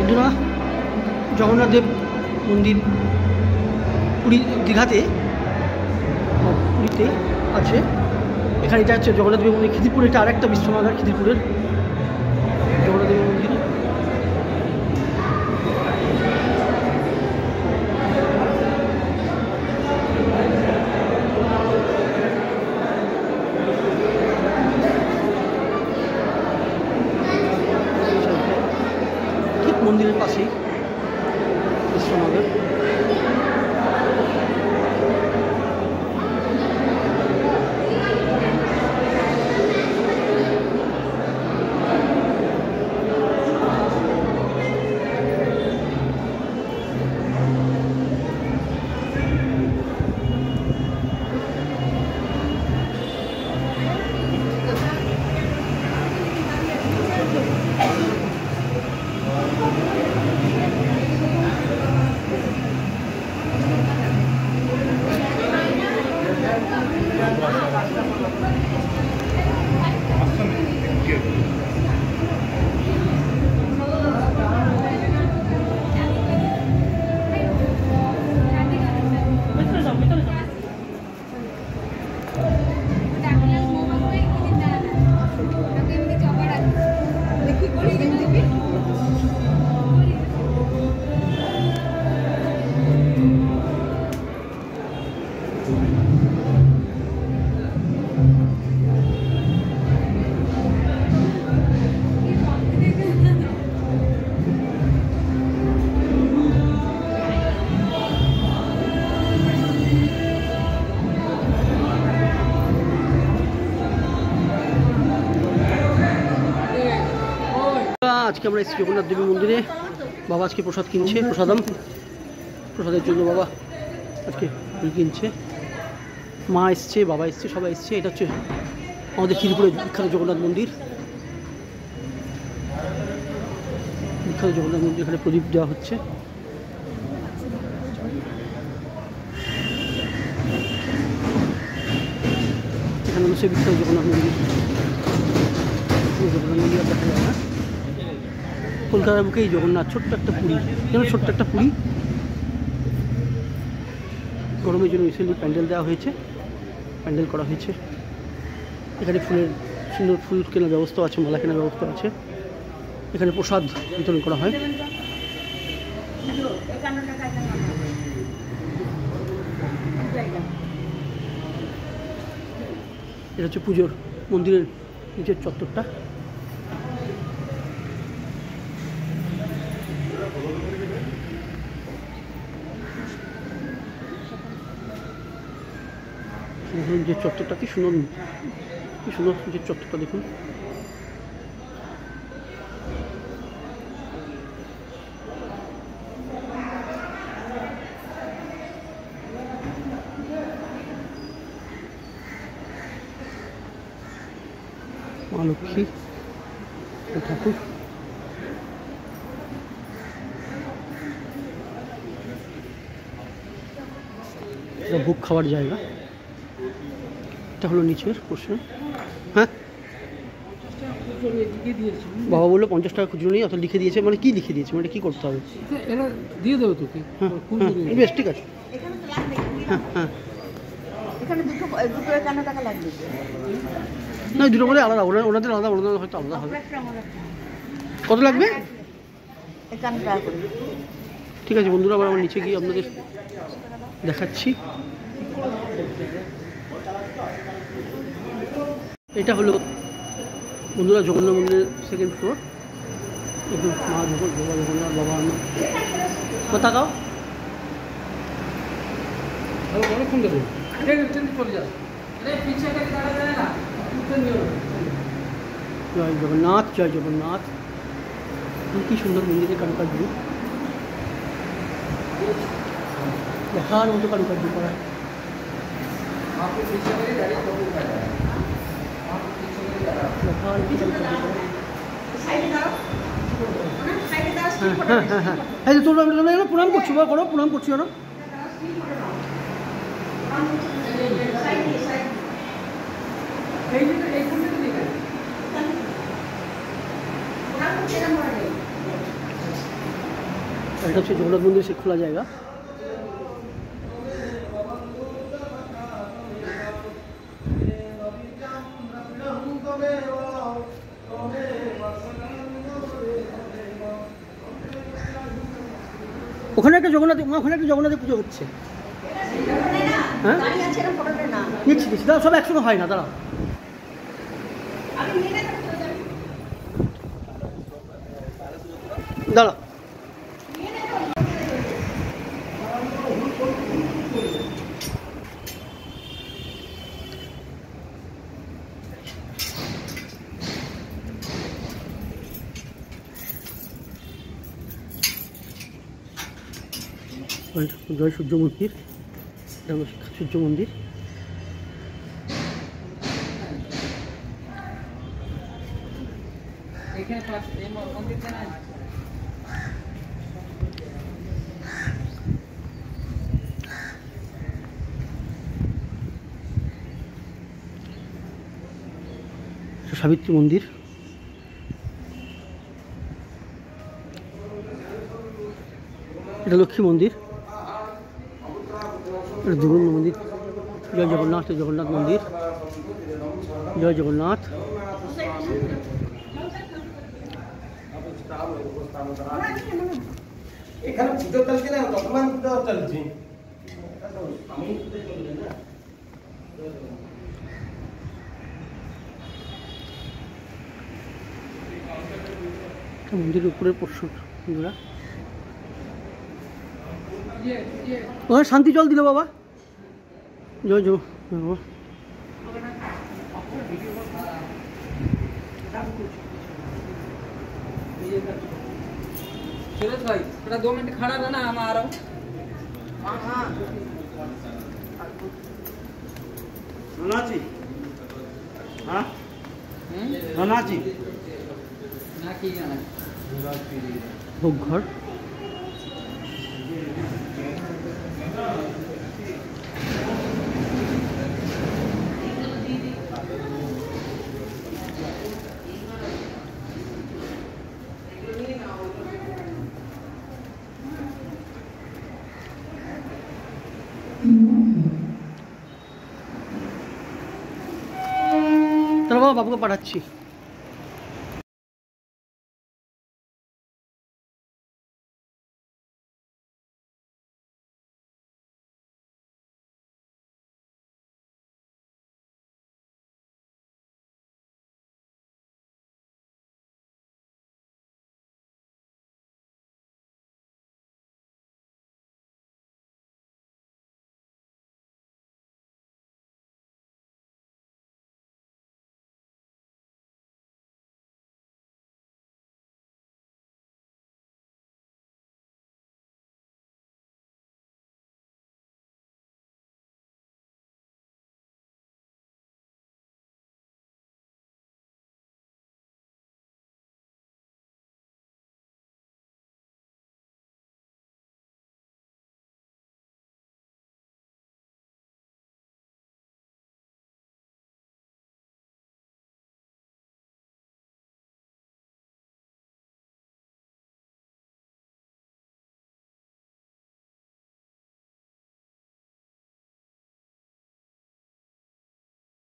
বন্ধুরা, জগন্নাথ দেব মন্দির পুরী দীঘাতে পুরীতে আছে। এখানে এটা হচ্ছে জগন্নাথ দেবের মন্দির। খিদিরপুরে এটা আরেকটা বিশ্বনাথ খিদিরপুরের জগন্নাথ দেবের মন্দির। ঠিক মন্দিরের পাশেই বিশ্বনাথের। আজকে আমরা এসেছি জগন্নাথ দেবী মন্দিরে। বাবা আজকে প্রসাদ কিনছে, প্রসাদের জন্য বাবা আজকে কিনছে। মা এসছে, বাবা এসছে, সবাই এসছে। এটা হচ্ছে আমাদের খিদিরপুরের বিখ্যাত জগন্নাথ মন্দির। বিখ্যাত জগন্নাথ মন্দির, এখানে প্রদীপ দেওয়া হচ্ছে। এখানে হচ্ছে বিখ্যাত জগন্নাথ মন্দির। জগন্নাথ মন্দির আর দেখা যায় না। কলকাতার বুকেই জগন্নাথ, ছোট্ট একটা পুরী, যেন ছোট্ট একটা পুরী। গরমের জন্য রিসেন্টলি প্যান্ডেল দেওয়া হয়েছে, প্যান্ডেল করা হয়েছে। এখানে ফুলের সুন্দর ফুল কেনার ব্যবস্থা আছে, মালা কেনার ব্যবস্থা আছে। এখানে প্রসাদ বিতরণ করা হয়। এটা হচ্ছে পুজোর মন্দিরের নিচের চত্বরটা। যে চত্বরটা কি সুন্দর, যে চত্বরটা দেখুন। মা লক্ষ্মী ঠাকুর। এটা ভোগ খাওয়ার জায়গা। এটা হলো নিচের পোর্শন। হ্যাঁ, বাবা বললো 50 টাকা খুচরো নেই, অত লিখে দিয়েছে। মানে কি লিখে দিয়েছে, মানে কি করতে হবে? এরা দিয়ে দেবে তোকে। হ্যাঁ, বেশ ঠিক আছে। হ্যাঁ হ্যাঁ, না দুটো বলে আলাদা, ওনাদের আলাদা, ওনাদের হয়তো আলাদা হবে। কত লাগবে? ঠিক আছে বন্ধুরা, আবার আমার নিচে গিয়ে আপনাদের দেখাচ্ছি। এটা হলো বন্ধুরা জগন্নাথ মন্দিরের সেকেন্ড ফ্লোর। একদম মা জগন্নাথ, বাবা আন্না কথা গাও। অনেকক্ষণ দেবো। জয় জগন্নাথ, জয় জগন্নাথ। কি সুন্দর মন্দিরের কারুকার্য, দেখার মতো কারুকার্য করা। হ্যাঁ, তোমরা প্রণাম করছি বা করো, প্রণাম করছি ওরা। এটা হচ্ছে জগন্নাথ মন্দির, সে খোলা জায়গা। ওখানে একটা জগন্নাথ, ওখানে একটা জগন্নাথের পুজো হচ্ছে। হ্যাঁ নিচ্ছি নিচ্ছি, দাঁড়া, সব একসঙ্গে হয় না, দাঁড়া। দাঁড়া, জয় সূর্য মন্দির, এটা হলো সূর্য মন্দির। সাবিত্রী মন্দির, এটা লক্ষ্মী মন্দির, এটা দুর্গা মন্দির। জয় জগন্নাথ, জগন্নাথ মন্দির, জয় জগন্নাথ। এখানে পুজো চলছে না, তখন পুজো চলছে। মন্দিরের উপরের পোর্শন বন্ধুরা। ওখানে শান্তি জল দিল বাবা। জয় জয় বাবা। सूरज भाई थोड़ा 2 मिनट खड़ा रहना, हम आ रहा हूँ। हाँ नाची, हाँ नाची ना की गाना ভোগ ঘর। তাহলে বাবা বাবুকে পাঠাচ্ছি।